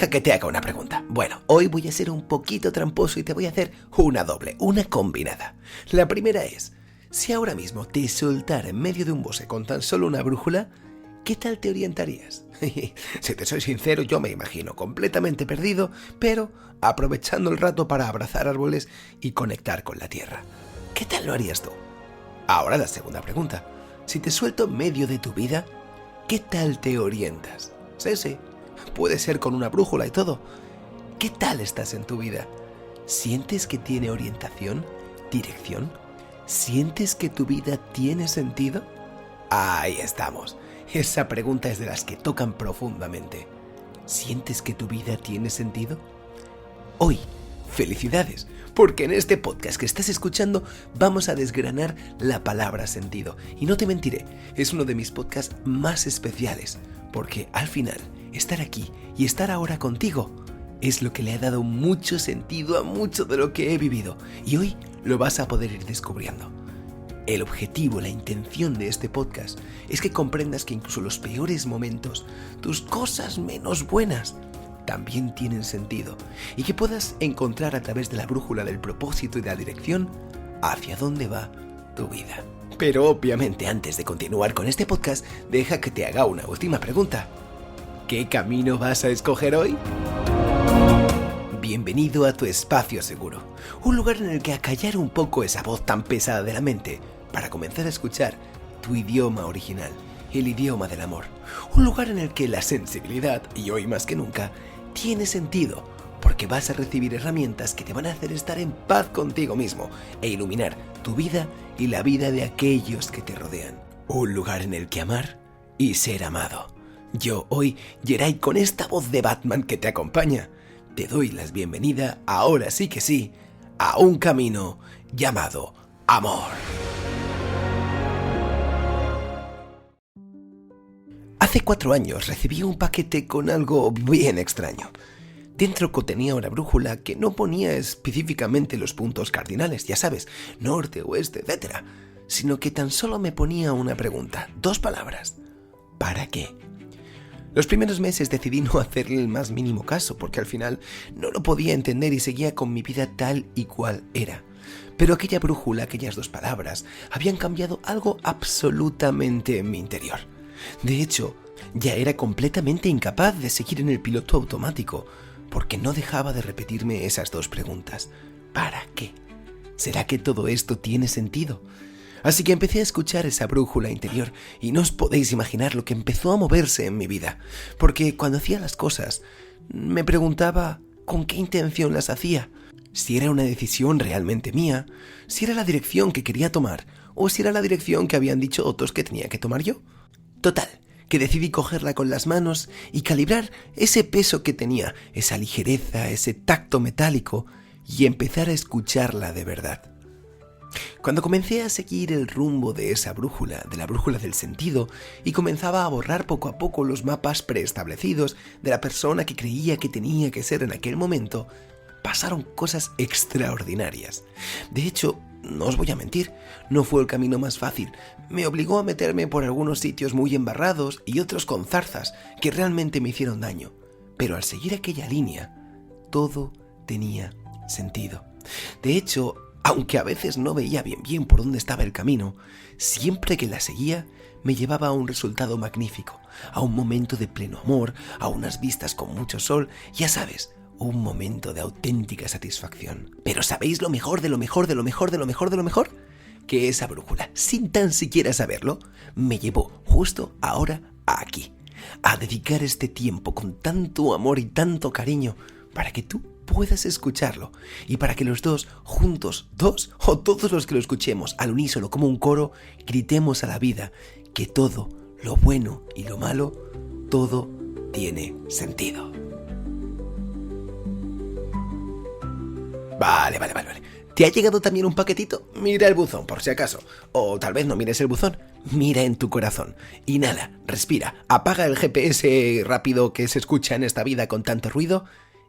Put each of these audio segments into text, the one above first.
Deja que te haga una pregunta. Bueno, hoy voy a ser un poquito tramposo y te voy a hacer una doble, una combinada. La primera es, si ahora mismo te soltara en medio de un bosque con tan solo una brújula, ¿qué tal te orientarías? Si te soy sincero, yo me imagino completamente perdido, pero aprovechando el rato para abrazar árboles y conectar con la tierra. ¿Qué tal lo harías tú? Ahora la segunda pregunta. Si te suelto en medio de tu vida, ¿qué tal te orientas? Sí, puede ser con una brújula y todo. ¿Qué tal estás en tu vida? ¿Sientes que tiene orientación? ¿Dirección? ¿Sientes que tu vida tiene sentido? Ahí estamos. Esa pregunta es de las que tocan profundamente. ¿Sientes que tu vida tiene sentido? Hoy, felicidades, porque en este podcast que estás escuchando vamos a desgranar la palabra sentido. Y no te mentiré, es uno de mis podcasts más especiales, porque al final, estar aquí y estar ahora contigo es lo que le ha dado mucho sentido a mucho de lo que he vivido. Y hoy lo vas a poder ir descubriendo. El objetivo, la intención de este podcast es que comprendas que incluso los peores momentos, tus cosas menos buenas, también tienen sentido y que puedas encontrar a través de la brújula del propósito y de la dirección hacia dónde va tu vida. Pero obviamente antes de continuar con este podcast, deja que te haga una última pregunta. ¿Qué camino vas a escoger hoy? Bienvenido a tu espacio seguro, un lugar en el que acallar un poco esa voz tan pesada de la mente para comenzar a escuchar tu idioma original, el idioma del amor. Un lugar en el que la sensibilidad, y hoy más que nunca, tiene sentido, porque vas a recibir herramientas que te van a hacer estar en paz contigo mismo e iluminar tu vida y la vida de aquellos que te rodean. Un lugar en el que amar y ser amado. Yo hoy, Geray, con esta voz de Batman que te acompaña, te doy la bienvenida, ahora sí que sí, a un camino llamado amor. Hace 4 años recibí un paquete con algo bien extraño. Dentro contenía una brújula que no ponía específicamente los puntos cardinales, ya sabes, norte, oeste, etc., sino que tan solo me ponía una pregunta, 2 palabras. ¿Para qué? Los primeros meses decidí no hacerle el más mínimo caso, porque al final no lo podía entender y seguía con mi vida tal y cual era. Pero aquella brújula, aquellas 2 palabras, habían cambiado algo absolutamente en mi interior. De hecho, ya era completamente incapaz de seguir en el piloto automático, porque no dejaba de repetirme esas 2 preguntas. ¿Para qué? ¿Será que todo esto tiene sentido? Así que empecé a escuchar esa brújula interior y no os podéis imaginar lo que empezó a moverse en mi vida, porque cuando hacía las cosas me preguntaba con qué intención las hacía, si era una decisión realmente mía, si era la dirección que quería tomar o si era la dirección que habían dicho otros que tenía que tomar yo. Total, que decidí cogerla con las manos y calibrar ese peso que tenía, esa ligereza, ese tacto metálico y empezar a escucharla de verdad. Cuando comencé a seguir el rumbo de esa brújula, de la brújula del sentido, y comenzaba a borrar poco a poco los mapas preestablecidos de la persona que creía que tenía que ser en aquel momento, pasaron cosas extraordinarias. De hecho, no os voy a mentir, no fue el camino más fácil. Me obligó a meterme por algunos sitios muy embarrados y otros con zarzas que realmente me hicieron daño. Pero al seguir aquella línea, todo tenía sentido. De hecho, aunque a veces no veía bien por dónde estaba el camino, siempre que la seguía me llevaba a un resultado magnífico, a un momento de pleno amor, a unas vistas con mucho sol, ya sabes, un momento de auténtica satisfacción. Pero ¿sabéis lo mejor de lo mejor de lo mejor de lo mejor de lo mejor? Que esa brújula, sin tan siquiera saberlo, me llevó justo ahora aquí, a dedicar este tiempo con tanto amor y tanto cariño para que tú puedas escucharlo y para que los dos, juntos, 2 o todos los que lo escuchemos al unísono como un coro, gritemos a la vida que todo, lo bueno y lo malo, todo tiene sentido. Vale. ¿Te ha llegado también un paquetito? Mira el buzón por si acaso. O tal vez no mires el buzón, mira en tu corazón. Inhala, respira, apaga el GPS rápido que se escucha en esta vida con tanto ruido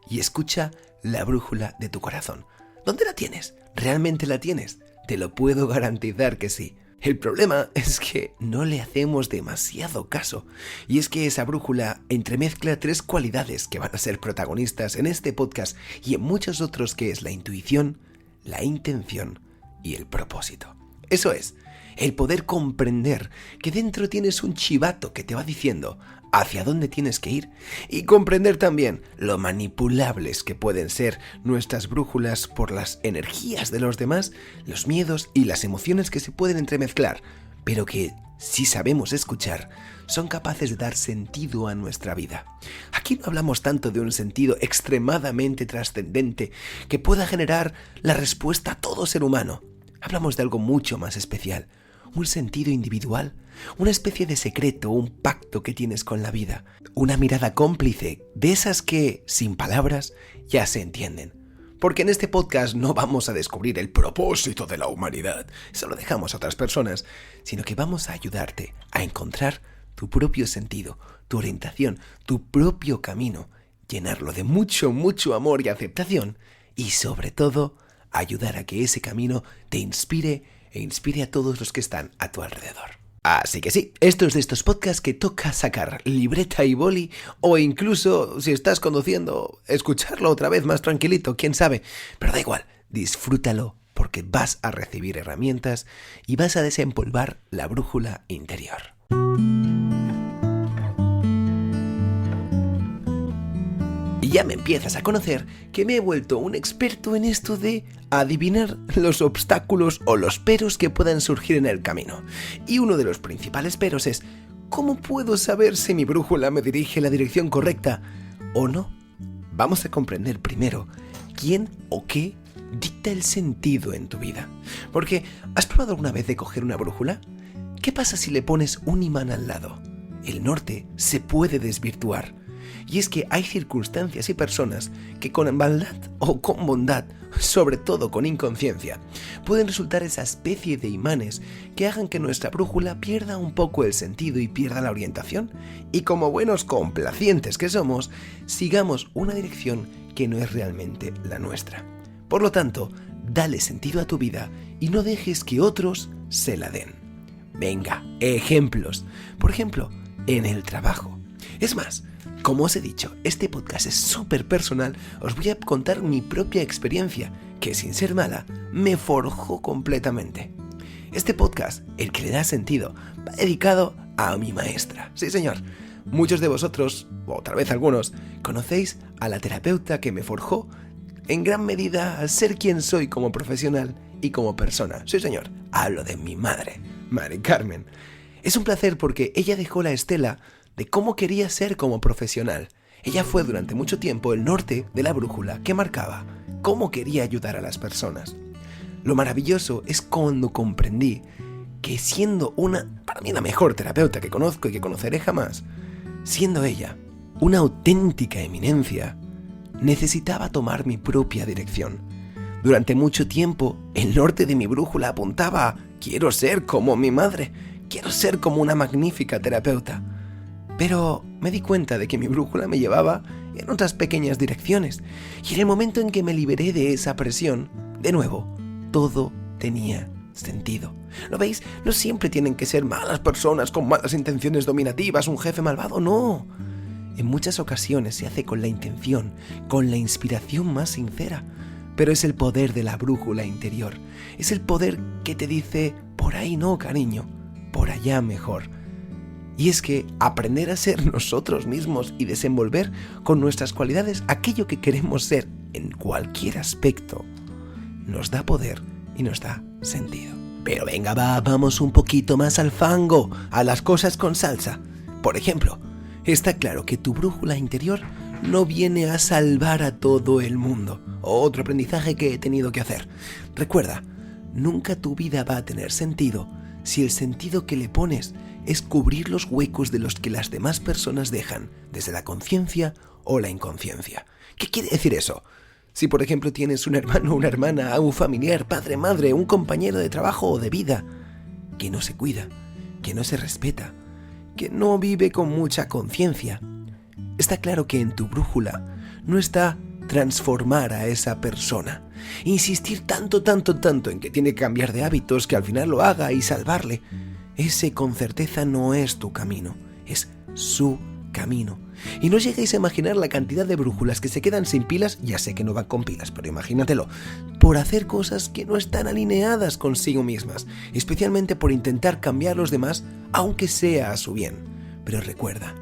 y escucha la brújula de tu corazón. ¿Dónde la tienes? ¿Realmente la tienes? Te lo puedo garantizar que sí. El problema es que no le hacemos demasiado caso. Y es que esa brújula entremezcla 3 cualidades que van a ser protagonistas en este podcast y en muchos otros, que es la intuición, la intención y el propósito. Eso es, el poder comprender que dentro tienes un chivato que te va diciendo hacia dónde tienes que ir, y comprender también lo manipulables que pueden ser nuestras brújulas por las energías de los demás, los miedos y las emociones que se pueden entremezclar, pero que, si sabemos escuchar, son capaces de dar sentido a nuestra vida. Aquí no hablamos tanto de un sentido extremadamente trascendente que pueda generar la respuesta a todo ser humano. Hablamos de algo mucho más especial, un sentido individual, una especie de secreto, un pacto que tienes con la vida, una mirada cómplice, de esas que, sin palabras, ya se entienden. Porque en este podcast no vamos a descubrir el propósito de la humanidad, eso lo dejamos a otras personas, sino que vamos a ayudarte a encontrar tu propio sentido, tu orientación, tu propio camino, llenarlo de mucho, mucho amor y aceptación, y sobre todo, ayudar a que ese camino te inspire e inspire a todos los que están a tu alrededor. Así que sí, esto es de estos podcasts que toca sacar libreta y boli, o incluso, si estás conduciendo, escucharlo otra vez más tranquilito, quién sabe. Pero da igual, disfrútalo, porque vas a recibir herramientas y vas a desempolvar la brújula interior. Y ya me empiezas a conocer que me he vuelto un experto en esto de adivinar los obstáculos o los peros que puedan surgir en el camino. Y uno de los principales peros es: ¿cómo puedo saber si mi brújula me dirige en la dirección correcta o no? Vamos a comprender primero quién o qué dicta el sentido en tu vida. Porque, ¿has probado alguna vez de coger una brújula? ¿Qué pasa si le pones un imán al lado? El norte se puede desvirtuar. Y es que hay circunstancias y personas que con maldad o con bondad, sobre todo con inconsciencia, pueden resultar esa especie de imanes que hagan que nuestra brújula pierda un poco el sentido y pierda la orientación, y como buenos complacientes que somos, sigamos una dirección que no es realmente la nuestra. Por lo tanto, dale sentido a tu vida y no dejes que otros se la den. Venga, ejemplos. Por ejemplo, en el trabajo. Es más, como os he dicho, este podcast es súper personal, os voy a contar mi propia experiencia, que sin ser mala, me forjó completamente. Este podcast, el que le da sentido, va dedicado a mi maestra. Sí, señor. Muchos de vosotros, o tal vez algunos, conocéis a la terapeuta que me forjó en gran medida a ser quien soy como profesional y como persona. Sí, señor. Hablo de mi madre, Mari Carmen. Es un placer porque ella dejó la estela de cómo quería ser como profesional. Ella fue durante mucho tiempo el norte de la brújula que marcaba cómo quería ayudar a las personas. Lo maravilloso es cuando comprendí que siendo para mí la mejor terapeuta que conozco y que conoceré jamás, siendo ella una auténtica eminencia, necesitaba tomar mi propia dirección. Durante mucho tiempo, el norte de mi brújula apuntaba a: quiero ser como mi madre, quiero ser como una magnífica terapeuta. Pero me di cuenta de que mi brújula me llevaba en otras pequeñas direcciones, y en el momento en que me liberé de esa presión, de nuevo, todo tenía sentido. ¿Lo veis? No siempre tienen que ser malas personas con malas intenciones dominativas, un jefe malvado, no. En muchas ocasiones se hace con la intención, con la inspiración más sincera, pero es el poder de la brújula interior. Es el poder que te dice: por ahí no, cariño, por allá mejor. Y es que aprender a ser nosotros mismos y desenvolver con nuestras cualidades aquello que queremos ser en cualquier aspecto nos da poder y nos da sentido. Pero venga, vamos un poquito más al fango, a las cosas con salsa. Por ejemplo, está claro que tu brújula interior no viene a salvar a todo el mundo. Otro aprendizaje que he tenido que hacer. Recuerda, nunca tu vida va a tener sentido si el sentido que le pones es cubrir los huecos de los que las demás personas dejan, desde la conciencia o la inconsciencia. ¿Qué quiere decir eso? Si, por ejemplo, tienes un hermano, una hermana, un familiar, padre, madre, un compañero de trabajo o de vida que no se cuida, que no se respeta, que no vive con mucha conciencia, está claro que en tu brújula no está transformar a esa persona, insistir tanto en que tiene que cambiar de hábitos que al final lo haga y salvarle. Ese con certeza no es tu camino, es su camino. Y no lleguéis a imaginar la cantidad de brújulas que se quedan sin pilas, ya sé que no van con pilas, pero imagínatelo, por hacer cosas que no están alineadas consigo mismas, especialmente por intentar cambiar a los demás, aunque sea a su bien. Pero recuerda,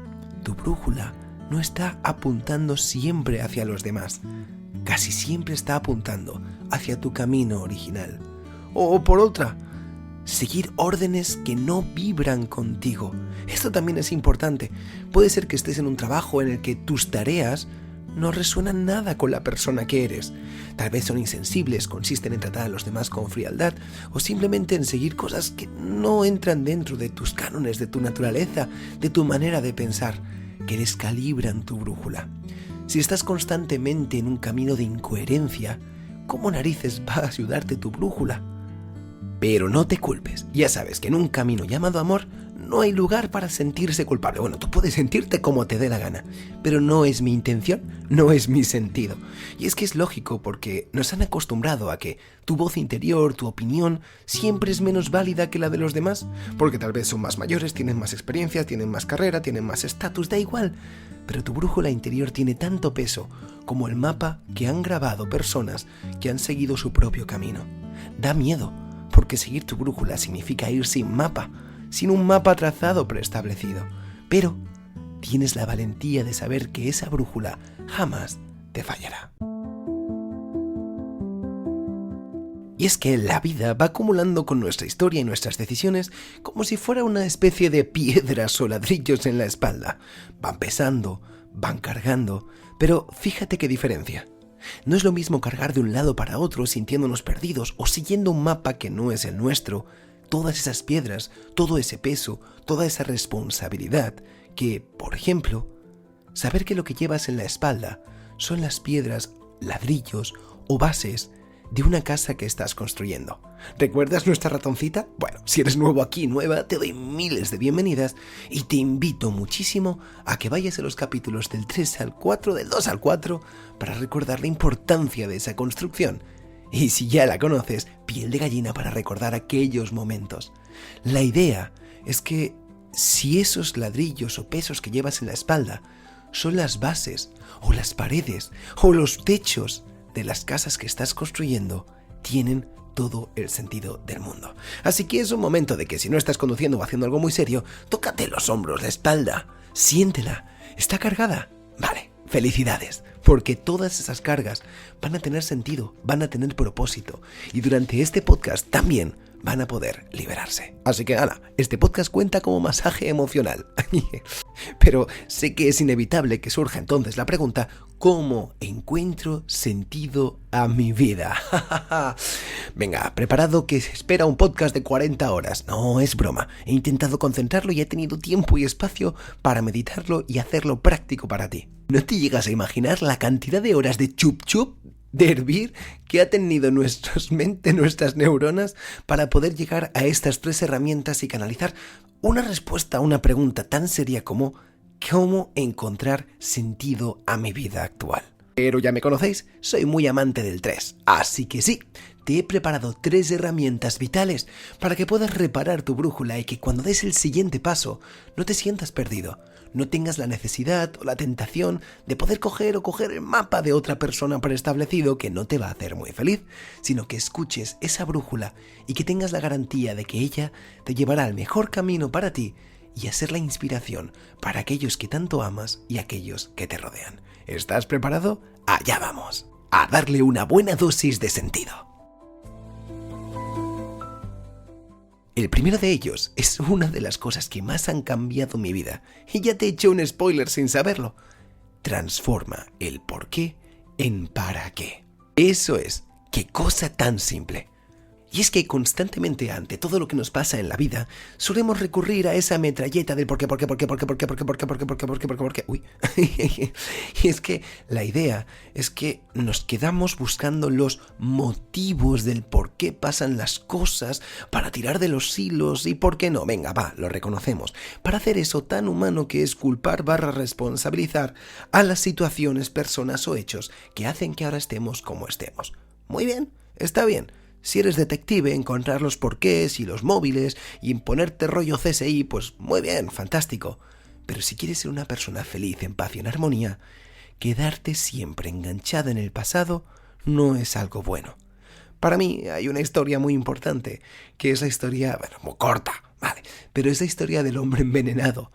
tu brújula no está apuntando siempre hacia los demás, casi siempre está apuntando hacia tu camino original. O por otra, seguir órdenes que no vibran contigo. Esto también es importante. Puede ser que estés en un trabajo en el que tus tareas no resuenan nada con la persona que eres. Tal vez son insensibles, consisten en tratar a los demás con frialdad o simplemente en seguir cosas que no entran dentro de tus cánones, de tu naturaleza, de tu manera de pensar, que descalibran tu brújula. Si estás constantemente en un camino de incoherencia, ¿cómo narices va a ayudarte tu brújula? Pero no te culpes, ya sabes que en un camino llamado amor no hay lugar para sentirse culpable. Bueno, tú puedes sentirte como te dé la gana, pero no es mi intención, no es mi sentido. Y es que es lógico porque nos han acostumbrado a que tu voz interior, tu opinión, siempre es menos válida que la de los demás, porque tal vez son más mayores, tienen más experiencia, tienen más carrera, tienen más estatus, da igual. Pero tu brújula interior tiene tanto peso como el mapa que han grabado personas que han seguido su propio camino. Da miedo, porque seguir tu brújula significa ir sin mapa, sin un mapa trazado preestablecido. Pero tienes la valentía de saber que esa brújula jamás te fallará. Y es que la vida va acumulando con nuestra historia y nuestras decisiones como si fuera una especie de piedras o ladrillos en la espalda. Van pesando, van cargando, pero fíjate qué diferencia. No es lo mismo cargar de un lado para otro sintiéndonos perdidos o siguiendo un mapa que no es el nuestro, todas esas piedras, todo ese peso, toda esa responsabilidad, que, por ejemplo, saber que lo que llevas en la espalda son las piedras, ladrillos o bases de una casa que estás construyendo. ¿Recuerdas nuestra ratoncita? Bueno, si eres nuevo aquí, nueva, te doy miles de bienvenidas y te invito muchísimo a que vayas a los capítulos del 3 al 4, del 2 al 4, para recordar la importancia de esa construcción. Y si ya la conoces, piel de gallina para recordar aquellos momentos. La idea es que si esos ladrillos o pesos que llevas en la espalda son las bases, o las paredes, o los techos de las casas que estás construyendo, tienen todo el sentido del mundo. Así que es un momento de que si no estás conduciendo o haciendo algo muy serio, tócate los hombros, la espalda, siéntela. ¿Está cargada? Vale, felicidades, porque todas esas cargas van a tener sentido, van a tener propósito, y durante este podcast también van a poder liberarse. Así que, este podcast cuenta como masaje emocional. Pero sé que es inevitable que surja entonces la pregunta: ¿cómo encuentro sentido a mi vida? Venga, preparado que se espera un podcast de 40 horas. No, es broma. He intentado concentrarlo y he tenido tiempo y espacio para meditarlo y hacerlo práctico para ti. No te llegas a imaginar la cantidad de horas de chup chup, de hervir, que ha tenido nuestras mentes, nuestras neuronas, para poder llegar a estas 3 herramientas y canalizar una respuesta a una pregunta tan seria como ¿cómo encontrar sentido a mi vida actual? Pero ya me conocéis, soy muy amante del 3, así que sí, te he preparado 3 herramientas vitales para que puedas reparar tu brújula y que cuando des el siguiente paso no te sientas perdido, no tengas la necesidad o la tentación de poder coger el mapa de otra persona preestablecido que no te va a hacer muy feliz, sino que escuches esa brújula y que tengas la garantía de que ella te llevará al mejor camino para ti y a ser la inspiración para aquellos que tanto amas y aquellos que te rodean. ¿Estás preparado? Allá vamos, a darle una buena dosis de sentido. El primero de ellos es una de las cosas que más han cambiado mi vida, y ya te he hecho un spoiler sin saberlo. Transforma el por qué en para qué. Eso es, qué cosa tan simple. Y es que constantemente ante todo lo que nos pasa en la vida, solemos recurrir a esa metralleta del por qué. Uy. Y es que la idea es que nos quedamos buscando los motivos del por qué pasan las cosas para tirar de los hilos y por qué no. Venga, va, lo reconocemos. Para hacer eso tan humano que es culpar / responsabilizar a las situaciones, personas o hechos que hacen que ahora estemos como estemos. Muy bien, está bien. Si eres detective, encontrar los porqués y los móviles y imponerte rollo CSI, pues muy bien, fantástico. Pero si quieres ser una persona feliz, en paz y en armonía, quedarte siempre enganchada en el pasado no es algo bueno. Para mí hay una historia muy importante, que es la historia, bueno, muy corta, vale, pero es la historia del hombre envenenado.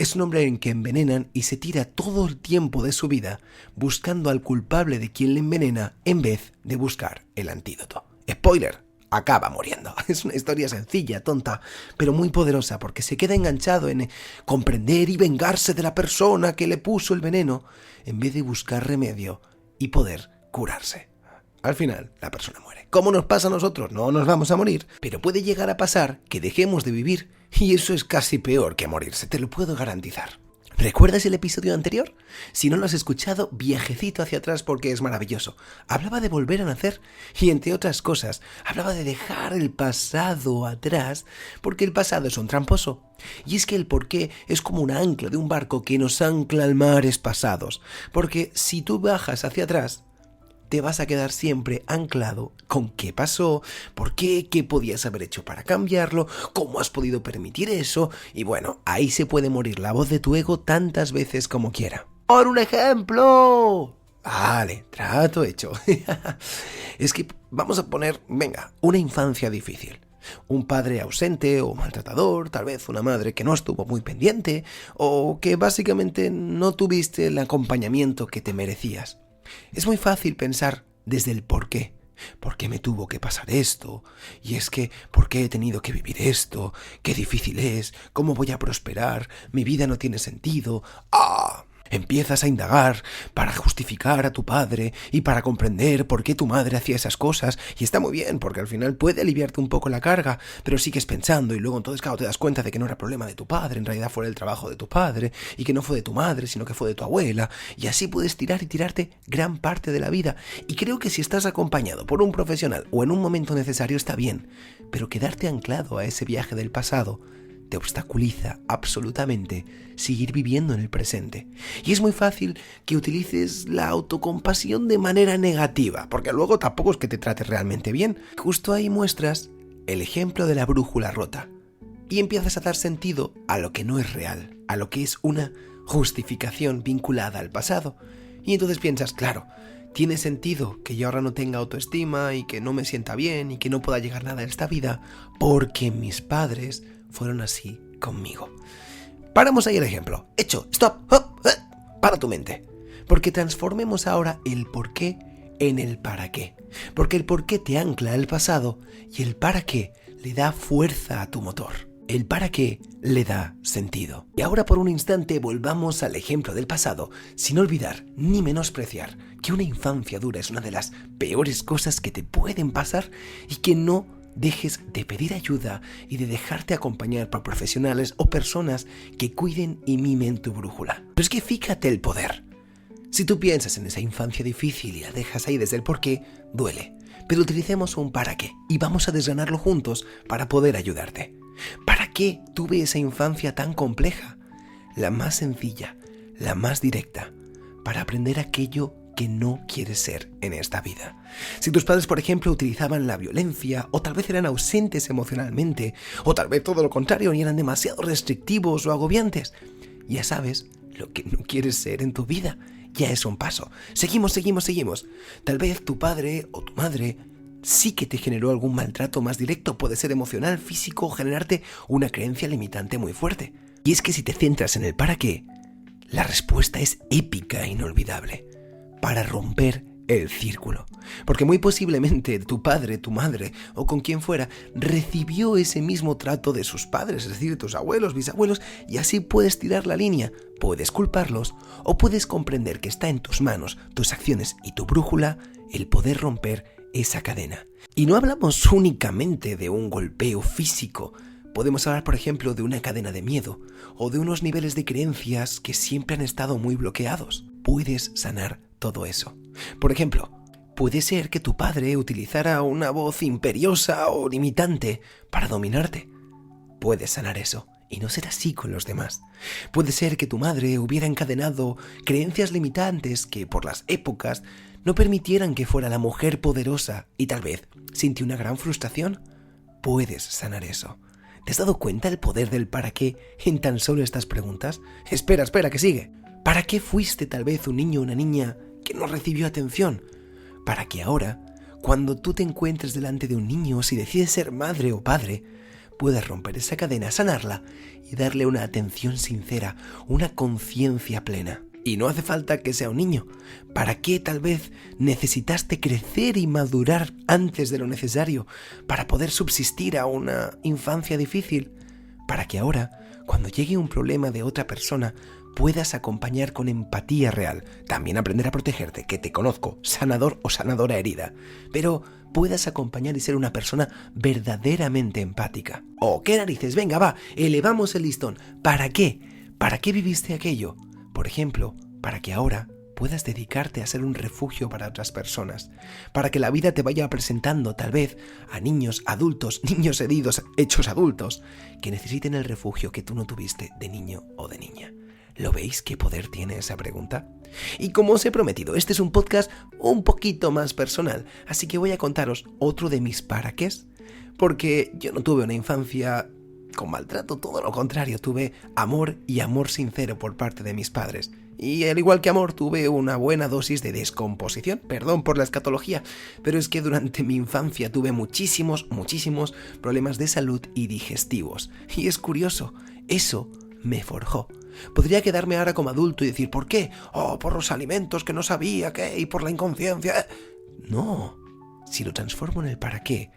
Es un hombre en que envenenan y se tira todo el tiempo de su vida buscando al culpable de quien le envenena en vez de buscar el antídoto. Spoiler, acaba muriendo. Es una historia sencilla, tonta, pero muy poderosa porque se queda enganchado en comprender y vengarse de la persona que le puso el veneno en vez de buscar remedio y poder curarse. Al final, la persona muere. ¿Cómo nos pasa a nosotros? No nos vamos a morir, pero puede llegar a pasar que dejemos de vivir y eso es casi peor que morirse, te lo puedo garantizar. ¿Recuerdas el episodio anterior? Si no lo has escuchado, viajecito hacia atrás porque es maravilloso. Hablaba de volver a nacer y, entre otras cosas, hablaba de dejar el pasado atrás porque el pasado es un tramposo. Y es que el porqué es como un ancla de un barco que nos ancla al mares pasados. Porque si tú bajas hacia atrás, te vas a quedar siempre anclado con qué pasó, por qué podías haber hecho para cambiarlo, cómo has podido permitir eso, y bueno, ahí se puede morir la voz de tu ego tantas veces como quiera. ¡Por un ejemplo! Vale, trato hecho. Es que vamos a poner, venga, una infancia difícil. Un padre ausente o maltratador, tal vez una madre que no estuvo muy pendiente, o que básicamente no tuviste el acompañamiento que te merecías. Es muy fácil pensar desde el por qué. ¿Por qué me tuvo que pasar esto? Y es que, ¿por qué he tenido que vivir esto? ¿Qué difícil es? ¿Cómo voy a prosperar? Mi vida no tiene sentido. ¡Ah! Empiezas a indagar para justificar a tu padre y para comprender por qué tu madre hacía esas cosas. Y está muy bien, porque al final puede aliviarte un poco la carga, pero sigues pensando y luego entonces, claro, te das cuenta de que no era problema de tu padre, en realidad fue el trabajo de tu padre, y que no fue de tu madre, sino que fue de tu abuela. Y así puedes tirar y tirarte gran parte de la vida. Y creo que si estás acompañado por un profesional o en un momento necesario está bien, pero quedarte anclado a ese viaje del pasado te obstaculiza absolutamente seguir viviendo en el presente. Y es muy fácil que utilices la autocompasión de manera negativa, porque luego tampoco es que te trates realmente bien. Justo ahí muestras el ejemplo de la brújula rota y empiezas a dar sentido a lo que no es real, a lo que es una justificación vinculada al pasado. Y entonces piensas, claro, tiene sentido que yo ahora no tenga autoestima y que no me sienta bien y que no pueda llegar nada en esta vida porque mis padres fueron así conmigo. Paramos ahí el ejemplo. Hecho. Stop. Para tu mente. Porque transformemos ahora el por qué en el para qué. Porque el por qué te ancla al pasado y el para qué le da fuerza a tu motor. El para qué le da sentido. Y ahora por un instante volvamos al ejemplo del pasado, sin olvidar ni menospreciar que una infancia dura es una de las peores cosas que te pueden pasar y que no dejes de pedir ayuda y de dejarte acompañar por profesionales o personas que cuiden y mimen tu brújula. Pero es que fíjate el poder. Si tú piensas en esa infancia difícil y la dejas ahí desde el por qué, duele. Pero utilicemos un para qué y vamos a desgranarlo juntos para poder ayudarte. ¿Para qué tuve esa infancia tan compleja? La más sencilla, la más directa, para aprender aquello que no quieres ser en esta vida. Si tus padres, por ejemplo, utilizaban la violencia, o tal vez eran ausentes emocionalmente, o tal vez todo lo contrario y eran demasiado restrictivos o agobiantes, ya sabes lo que no quieres ser en tu vida. Ya es un paso. Seguimos. Tal vez tu padre o tu madre sí que te generó algún maltrato más directo, puede ser emocional, físico, o generarte una creencia limitante muy fuerte. Y es que si te centras en el para qué, la respuesta es épica e inolvidable. Para romper el círculo. Porque muy posiblemente tu padre, tu madre o con quien fuera recibió ese mismo trato de sus padres, es decir, tus abuelos, bisabuelos, y así puedes tirar la línea. Puedes culparlos o puedes comprender que está en tus manos, tus acciones y tu brújula el poder romper esa cadena. Y no hablamos únicamente de un golpeo físico. Podemos hablar, por ejemplo, de una cadena de miedo o de unos niveles de creencias que siempre han estado muy bloqueados. Puedes sanar todo eso. Por ejemplo, puede ser que tu padre utilizara una voz imperiosa o limitante para dominarte. Puedes sanar eso y no ser así con los demás. Puede ser que tu madre hubiera encadenado creencias limitantes que por las épocas no permitieran que fuera la mujer poderosa y tal vez sintió una gran frustración. Puedes sanar eso. ¿Te has dado cuenta del poder del para qué en tan solo estas preguntas? Espera, que sigue. ¿Para qué fuiste tal vez un niño o una niña que no recibió atención? Para que ahora, cuando tú te encuentres delante de un niño o si decides ser madre o padre, puedas romper esa cadena, sanarla y darle una atención sincera, una conciencia plena. Y no hace falta que sea un niño. ¿Para qué tal vez necesitaste crecer y madurar antes de lo necesario para poder subsistir a una infancia difícil? Para que ahora, cuando llegue un problema de otra persona, puedas acompañar con empatía real. También aprender a protegerte, que te conozco, sanador o sanadora herida. Pero puedas acompañar y ser una persona verdaderamente empática. ¡Oh, qué narices! Venga, va, elevamos el listón. ¿Para qué? ¿Para qué viviste aquello? Por ejemplo, para que ahora puedas dedicarte a ser un refugio para otras personas, para que la vida te vaya presentando tal vez a niños, adultos, niños heridos, hechos adultos, que necesiten el refugio que tú no tuviste de niño o de niña. ¿Lo veis qué poder tiene esa pregunta? Y como os he prometido, este es un podcast un poquito más personal, así que voy a contaros otro de mis para qués, porque yo no tuve una infancia con maltrato, todo lo contrario, tuve amor y amor sincero por parte de mis padres. Y al igual que amor, tuve una buena dosis de descomposición, perdón por la escatología, pero es que durante mi infancia tuve muchísimos problemas de salud y digestivos. Y es curioso, eso me forjó. Podría quedarme ahora como adulto y decir, ¿por qué? Oh, por los alimentos que no sabía, ¿qué? Y por la inconsciencia. No, si lo transformo en el para qué,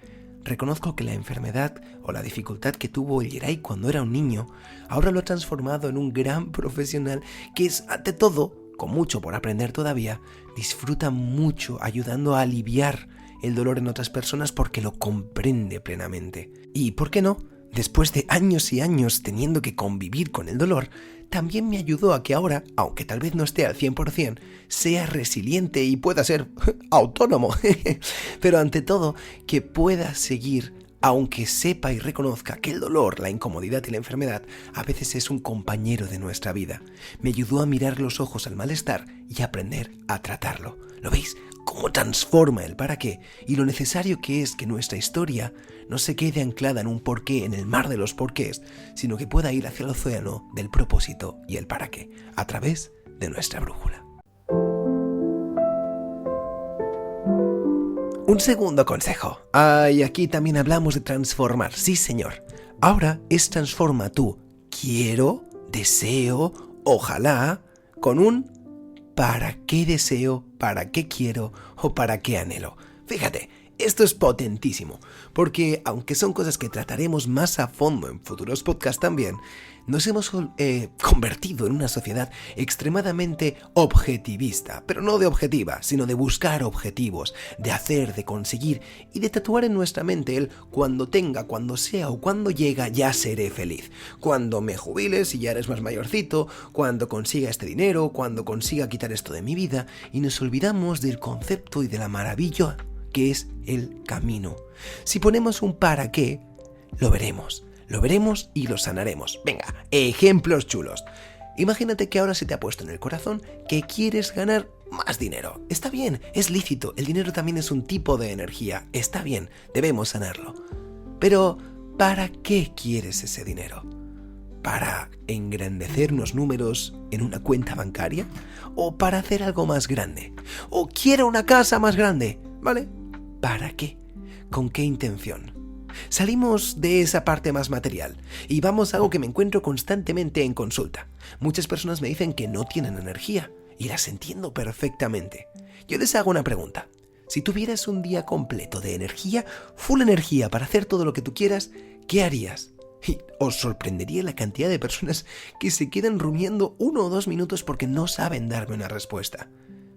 reconozco que la enfermedad o la dificultad que tuvo el Yeray cuando era un niño, ahora lo ha transformado en un gran profesional que es, ante todo, con mucho por aprender todavía, disfruta mucho ayudando a aliviar el dolor en otras personas porque lo comprende plenamente. Y, ¿por qué no? Después de años y años teniendo que convivir con el dolor, también me ayudó a que ahora, aunque tal vez no esté al 100%, sea resiliente y pueda ser autónomo. Pero ante todo, que pueda seguir, aunque sepa y reconozca que el dolor, la incomodidad y la enfermedad a veces es un compañero de nuestra vida. Me ayudó a mirar los ojos al malestar y aprender a tratarlo. ¿Lo veis? Cómo transforma el para qué y lo necesario que es que nuestra historia no se quede anclada en un porqué, en el mar de los porqués, sino que pueda ir hacia el océano del propósito y el para qué, a través de nuestra brújula. Un segundo consejo. Y aquí también hablamos de transformar, sí señor. Ahora es transforma tu quiero, deseo, ojalá, con un ¿para qué deseo, para qué quiero o para qué anhelo? Fíjate, esto es potentísimo, porque aunque son cosas que trataremos más a fondo en futuros podcasts también, nos hemos convertido en una sociedad extremadamente objetivista, pero no de objetiva, sino de buscar objetivos, de hacer, de conseguir y de tatuar en nuestra mente el cuando tenga, cuando sea o cuando llega ya seré feliz. Cuando me jubile, si ya eres más mayorcito, cuando consiga este dinero, cuando consiga quitar esto de mi vida, y nos olvidamos del concepto y de la maravilla que es el camino. Si ponemos un para qué, lo veremos y lo sanaremos. Venga, ejemplos chulos. Imagínate que ahora se te ha puesto en el corazón que quieres ganar más dinero. Está bien, es lícito, el dinero también es un tipo de energía. Está bien, debemos sanarlo. Pero, ¿para qué quieres ese dinero? ¿Para engrandecer unos números en una cuenta bancaria? ¿O para hacer algo más grande? ¿O quiero una casa más grande? ¿Vale? ¿Para qué? ¿Con qué intención? Salimos de esa parte más material y vamos a algo que me encuentro constantemente en consulta. Muchas personas me dicen que no tienen energía y las entiendo perfectamente. Yo les hago una pregunta. Si tuvieras un día completo de energía, full energía para hacer todo lo que tú quieras, ¿qué harías? Y os sorprendería la cantidad de personas que se quedan rumiando 1 o 2 minutos porque no saben darme una respuesta.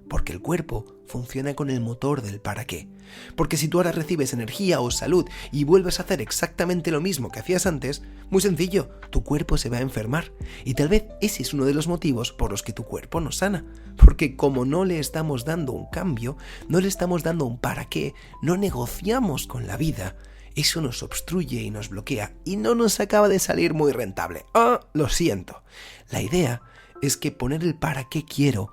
Porque el cuerpo funciona con el motor del para qué. Porque si tú ahora recibes energía o salud y vuelves a hacer exactamente lo mismo que hacías antes, muy sencillo, tu cuerpo se va a enfermar. Y tal vez ese es uno de los motivos por los que tu cuerpo no sana. Porque como no le estamos dando un cambio, no le estamos dando un para qué, no negociamos con la vida, eso nos obstruye y nos bloquea y no nos acaba de salir muy rentable. Lo siento. La idea es que poner el para qué quiero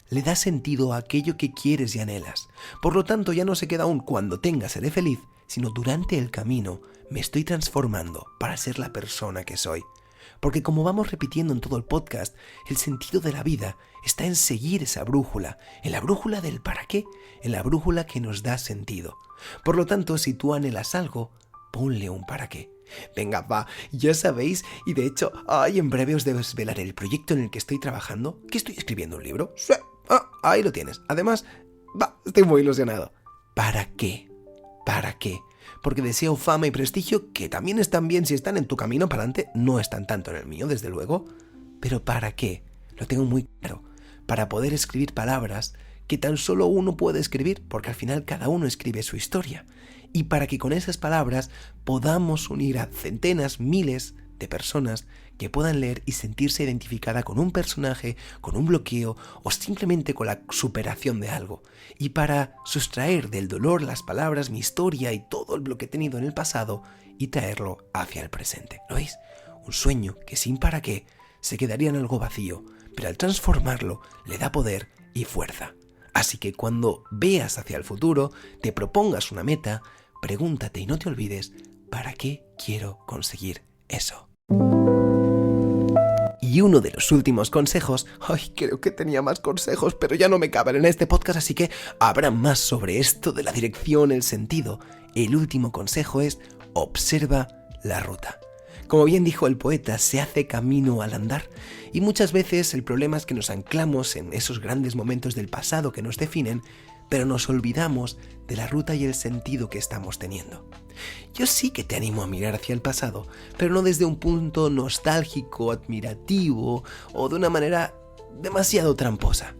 le da sentido a aquello que quieres y anhelas. Por lo tanto, ya no se queda un cuando tenga seré feliz, sino durante el camino me estoy transformando para ser la persona que soy. Porque como vamos repitiendo en todo el podcast, el sentido de la vida está en seguir esa brújula, en la brújula del para qué, en la brújula que nos da sentido. Por lo tanto, si tú anhelas algo, ponle un para qué. Venga, va, ya sabéis, y de hecho, en breve os desvelaré el proyecto en el que estoy trabajando, que estoy escribiendo un libro. Sí. Ahí lo tienes. Además, estoy muy ilusionado. ¿Para qué? ¿Para qué? Porque deseo fama y prestigio, que también están bien si están en tu camino para adelante, no están tanto en el mío, desde luego. Pero ¿para qué? Lo tengo muy claro. Para poder escribir palabras que tan solo uno puede escribir, porque al final cada uno escribe su historia. Y para que con esas palabras podamos unir a centenas, miles de personas que puedan leer y sentirse identificada con un personaje, con un bloqueo o simplemente con la superación de algo. Y para sustraer del dolor las palabras, mi historia y todo lo que he tenido en el pasado y traerlo hacia el presente. ¿Lo veis? Un sueño que sin para qué se quedaría en algo vacío, pero al transformarlo le da poder y fuerza. Así que cuando veas hacia el futuro, te propongas una meta, pregúntate y no te olvides, ¿para qué quiero conseguir eso? Y uno de los últimos consejos, creo que tenía más consejos, pero ya no me caben en este podcast, así que habrá más sobre esto de la dirección, el sentido. El último consejo es, observa la ruta. Como bien dijo el poeta, se hace camino al andar, y muchas veces el problema es que nos anclamos en esos grandes momentos del pasado que nos definen, pero nos olvidamos de la ruta y el sentido que estamos teniendo. Yo sí que te animo a mirar hacia el pasado, pero no desde un punto nostálgico, admirativo o de una manera demasiado tramposa.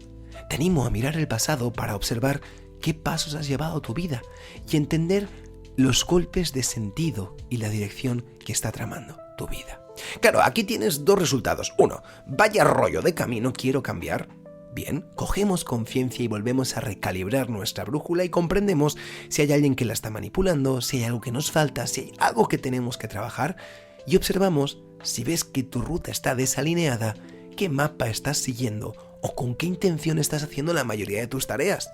Te animo a mirar el pasado para observar qué pasos has llevado a tu vida y entender los golpes de sentido y la dirección que está tramando tu vida. Claro, aquí tienes dos resultados. Uno, vaya rollo de camino quiero cambiar. Bien, cogemos conciencia y volvemos a recalibrar nuestra brújula y comprendemos si hay alguien que la está manipulando, si hay algo que nos falta, si hay algo que tenemos que trabajar y observamos si ves que tu ruta está desalineada, qué mapa estás siguiendo o con qué intención estás haciendo la mayoría de tus tareas.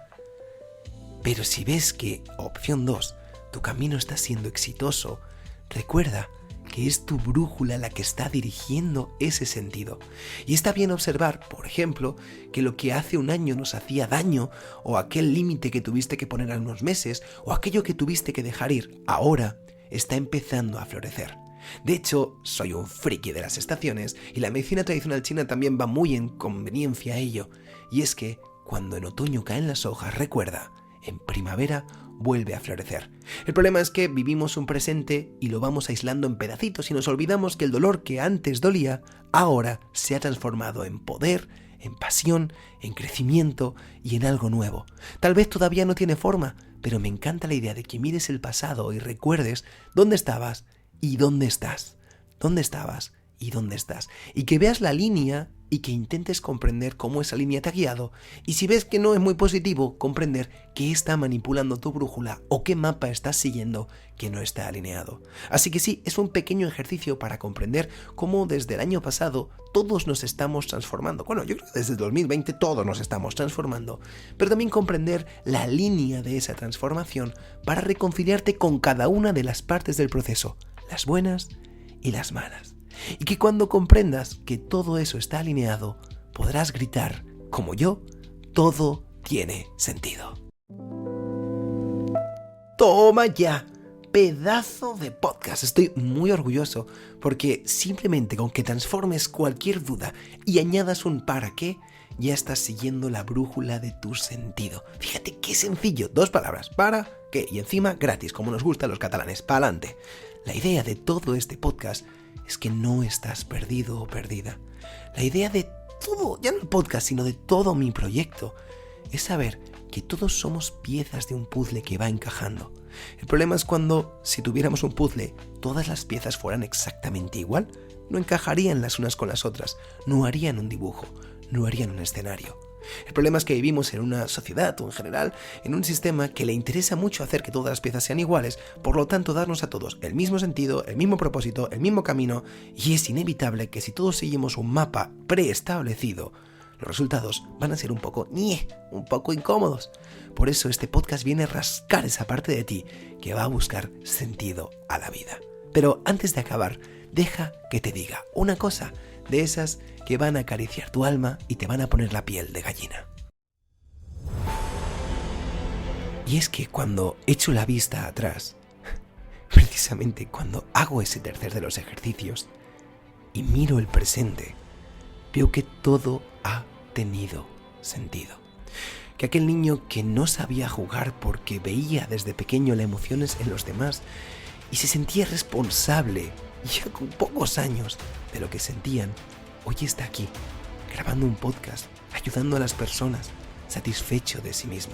Pero si ves que, opción 2, tu camino está siendo exitoso, recuerda que es tu brújula la que está dirigiendo ese sentido. Y está bien observar, por ejemplo, que lo que hace un año nos hacía daño, o aquel límite que tuviste que poner a unos meses, o aquello que tuviste que dejar ir, ahora está empezando a florecer. De hecho, soy un friki de las estaciones, y la medicina tradicional china también va muy en conveniencia a ello. Y es que, cuando en otoño caen las hojas, recuerda, en primavera vuelve a florecer. El problema es que vivimos un presente y lo vamos aislando en pedacitos y nos olvidamos que el dolor que antes dolía, ahora se ha transformado en poder, en pasión, en crecimiento y en algo nuevo. Tal vez todavía no tiene forma, pero me encanta la idea de que mires el pasado y recuerdes dónde estabas y dónde estás. ¿Dónde estabas y dónde estás? Y que veas la línea y que intentes comprender cómo esa línea te ha guiado, y si ves que no es muy positivo, comprender qué está manipulando tu brújula o qué mapa estás siguiendo que no está alineado. Así que sí, es un pequeño ejercicio para comprender cómo desde el año pasado todos nos estamos transformando. Bueno, yo creo que desde el 2020 todos nos estamos transformando, pero también comprender la línea de esa transformación para reconciliarte con cada una de las partes del proceso, las buenas y las malas. Y que cuando comprendas que todo eso está alineado, podrás gritar, como yo, todo tiene sentido. ¡Toma ya! Pedazo de podcast. Estoy muy orgulloso porque simplemente con que transformes cualquier duda y añadas un para qué, ya estás siguiendo la brújula de tu sentido. Fíjate qué sencillo. 2 palabras. Para qué. Y encima gratis, como nos gusta a los catalanes. Pa'lante. La idea de todo este podcast es que no estás perdido o perdida. La idea de todo, ya no el podcast, sino de todo mi proyecto, es saber que todos somos piezas de un puzzle que va encajando. El problema es cuando, si tuviéramos un puzzle, todas las piezas fueran exactamente igual, no encajarían las unas con las otras, no harían un dibujo, no harían un escenario. El problema es que vivimos en una sociedad o en general en un sistema que le interesa mucho hacer que todas las piezas sean iguales, por lo tanto darnos a todos el mismo sentido, el mismo propósito, el mismo camino, y es inevitable que si todos seguimos un mapa preestablecido, los resultados van a ser un poco incómodos. Por eso este podcast viene a rascar esa parte de ti que va a buscar sentido a la vida. Pero antes de acabar, deja que te diga una cosa de esas que van a acariciar tu alma y te van a poner la piel de gallina. Y es que cuando echo la vista atrás, precisamente cuando hago ese tercer de los ejercicios y miro el presente, veo que todo ha tenido sentido. Que aquel niño que no sabía jugar porque veía desde pequeño las emociones en los demás y se sentía responsable ya con pocos años de lo que sentían, hoy está aquí, grabando un podcast, ayudando a las personas, satisfecho de sí mismo.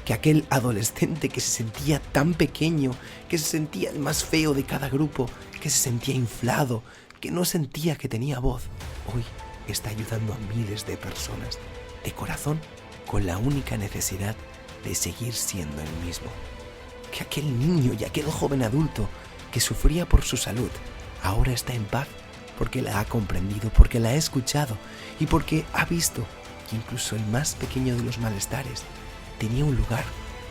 Que aquel adolescente que se sentía tan pequeño, que se sentía el más feo de cada grupo, que se sentía inflado, que no sentía que tenía voz, hoy está ayudando a miles de personas, de corazón, con la única necesidad de seguir siendo el mismo. Que aquel niño y aquel joven adulto que sufría por su salud, ahora está en paz porque la ha comprendido, porque la ha escuchado y porque ha visto que incluso el más pequeño de los malestares tenía un lugar,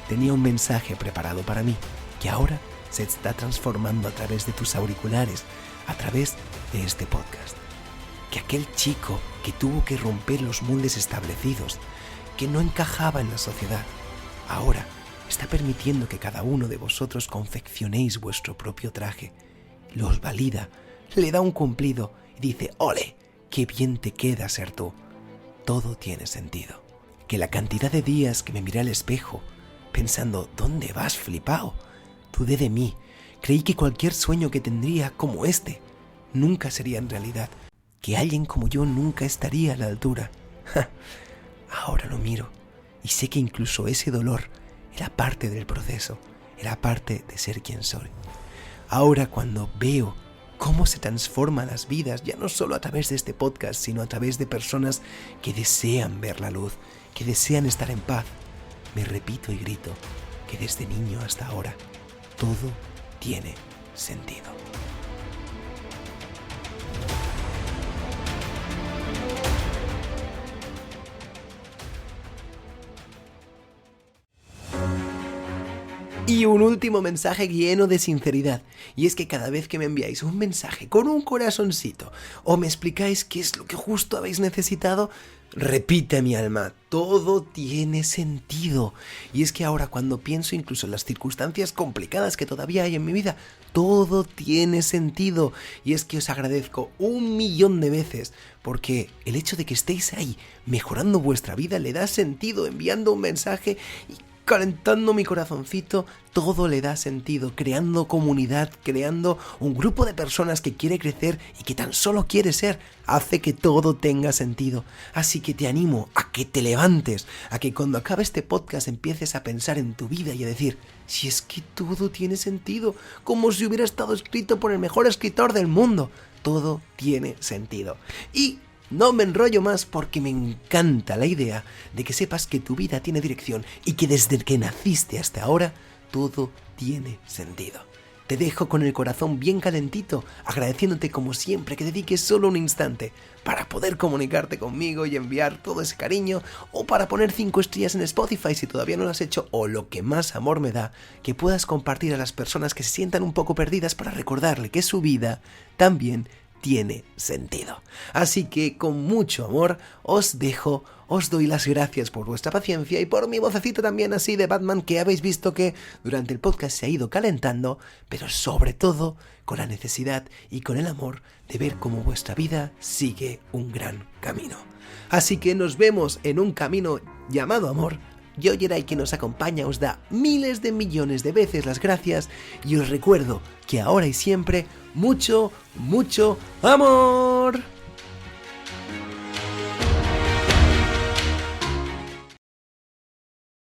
tenía un mensaje preparado para mí, que ahora se está transformando a través de tus auriculares, a través de este podcast. Que aquel chico que tuvo que romper los moldes establecidos, que no encajaba en la sociedad, ahora está permitiendo que cada uno de vosotros confeccionéis vuestro propio traje, los valida, le da un cumplido y dice: ¡ole! ¡Qué bien te queda ser tú! Todo tiene sentido. Que la cantidad de días que me miré al espejo, pensando: ¿dónde vas, flipao? Dudé de mí, creí que cualquier sueño que tendría como este nunca sería en realidad, que alguien como yo nunca estaría a la altura. Ahora lo miro y sé que incluso ese dolor era parte del proceso, era parte de ser quien soy. Ahora cuando veo cómo se transforman las vidas, ya no solo a través de este podcast, sino a través de personas que desean ver la luz, que desean estar en paz, me repito y grito que desde niño hasta ahora todo tiene sentido. Y un último mensaje lleno de sinceridad, y es que cada vez que me enviáis un mensaje con un corazoncito o me explicáis qué es lo que justo habéis necesitado, repite mi alma, todo tiene sentido. Y es que ahora cuando pienso incluso en las circunstancias complicadas que todavía hay en mi vida, todo tiene sentido. Y es que os agradezco 1.000.000 de veces porque el hecho de que estéis ahí mejorando vuestra vida le da sentido, enviando un mensaje y calentando mi corazoncito, todo le da sentido, creando comunidad, creando un grupo de personas que quiere crecer y que tan solo quiere ser, hace que todo tenga sentido. Así que te animo a que te levantes, a que cuando acabe este podcast empieces a pensar en tu vida y a decir: si es que todo tiene sentido, como si hubiera estado escrito por el mejor escritor del mundo, todo tiene sentido. Y no me enrollo más porque me encanta la idea de que sepas que tu vida tiene dirección y que desde que naciste hasta ahora todo tiene sentido. Te dejo con el corazón bien calentito, agradeciéndote como siempre que dediques solo un instante para poder comunicarte conmigo y enviar todo ese cariño, o para poner 5 estrellas en Spotify si todavía no lo has hecho, o lo que más amor me da, que puedas compartir a las personas que se sientan un poco perdidas para recordarle que su vida también tiene sentido. Así que con mucho amor os dejo, os doy las gracias por vuestra paciencia y por mi vocecita también así de Batman, que habéis visto que durante el podcast se ha ido calentando, pero sobre todo con la necesidad y con el amor de ver cómo vuestra vida sigue un gran camino. Así que nos vemos en un camino llamado amor. Yo, Yeray, que nos acompaña, os da miles de millones de veces las gracias y os recuerdo que ahora y siempre, mucho, mucho amor.